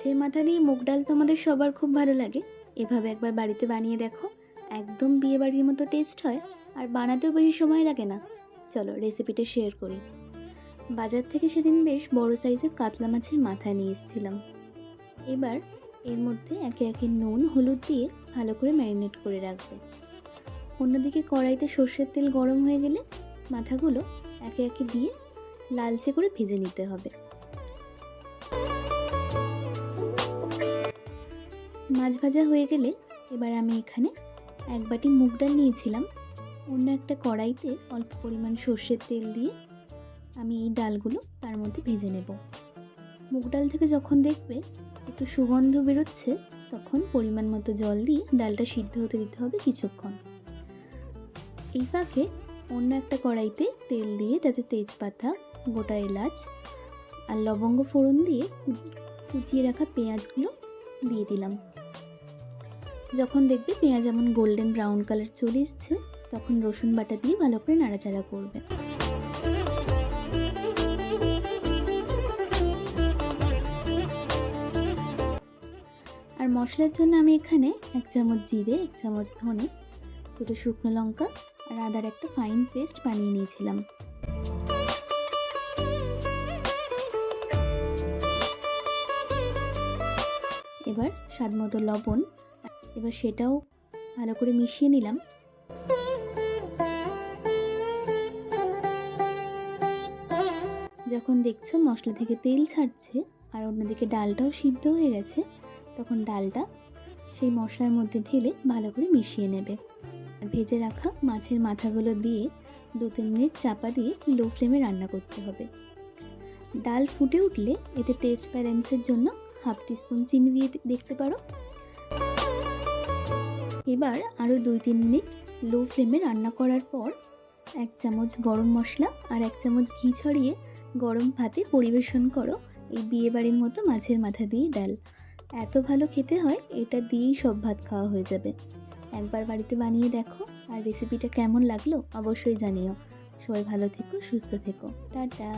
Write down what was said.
মাছের মাথা দিয়ে মুগ ডাল তো আমাদের সবার খুব ভালো লাগে। এভাবে একবার বাড়িতে বানিয়ে দেখো, একদম বিয়েবাড়ির মতো টেস্ট হয়। আর বানাতেও বেশি সময় লাগে না। চলো রেসিপিটা শেয়ার করি। বাজার থেকে সেদিন বেশ বড় সাইজের কাতলা মাছের মাথা নিয়ে এসেছিলাম। এবার এর মধ্যে একে একে নুন হলুদ দিয়ে ভালো করে ম্যারিনেট করে রাখবে। অন্যদিকে কড়াইতে সর্ষের তেল গরম হয়ে গেলে মাথাগুলো একে একে দিয়ে লালচে করে ভেজে নিতে হবে। মাছ ভাজা হয়ে গেলে এবার আমি এখানে এক বাটি মুগ ডাল নিয়েছিলাম। অন্য একটা কড়াইতে অল্প পরিমাণ সর্ষের তেল দিয়ে আমি এই ডালগুলো তার মধ্যে ভেজে নেব। মুগ ডাল থেকে যখন দেখবে একটু সুগন্ধ বেরোচ্ছে, তখন পরিমাণ মতো জল দিয়ে ডালটা সিদ্ধ হতে দিতে হবে কিছুক্ষণ। এই ফাঁকে অন্য একটা কড়াইতে তেল দিয়ে তাতে তেজপাতা, গোটা এলাচ আর লবঙ্গ ফোড়ন দিয়ে কুচিয়ে রাখা পেঁয়াজগুলো দিয়ে দিলাম। যখন দেখবে পেঁয়াজ এমন গোল্ডেন ব্রাউন কালার চলে এসছে, তখন রসুন বাটা দিয়ে ভালো করে নাড়াচাড়া করবে। আর মশলার জন্য আমি এখানে 1 চামচ জিরে, 1 চামচ ধনে, 2টো শুকনো লঙ্কা আর আদার একটা ফাইন পেস্ট বানিয়ে নিয়েছিলাম। এবার স্বাদ মতো লবণ, এবার সেটাও ভালো করে মিশিয়ে নিলাম। যখন দেখছো মশলা থেকে তেল ছাড়ছে আর অন্যদিকে ডালটাও সিদ্ধ হয়ে গেছে, তখন ডালটা সেই মশলার মধ্যে ঢেলে ভালো করে মিশিয়ে নেবে। আর ভেজে রাখা মাছের মাথাগুলো দিয়ে 2-3 মিনিট চাপা দিয়ে লো ফ্লেমে রান্না করতে হবে। ডাল ফুটে উঠলে এতে টেস্ট ব্যালেন্সের জন্য 1/2 টিস্পুন চিনি দিয়ে দেখতে পারো। এবার আরও 2-3 মিনিট লো ফ্লেমে রান্না করার পর 1 চামচ গরম মশলা আর 1 চামচ ঘি ছড়িয়ে গরম ভাতে পরিবেশন করো এই বিয়েবাড়ির মতো মাছের মাথা দিয়ে ডাল। এত ভালো খেতে হয়, এটা দিয়েই সব ভাত খাওয়া হয়ে যাবে। একবার বাড়িতে বানিয়ে দেখো, আর রেসিপিটা কেমন লাগলো অবশ্যই জানিও। সবাই ভালো থেকো, সুস্থ থেকো, টাটা।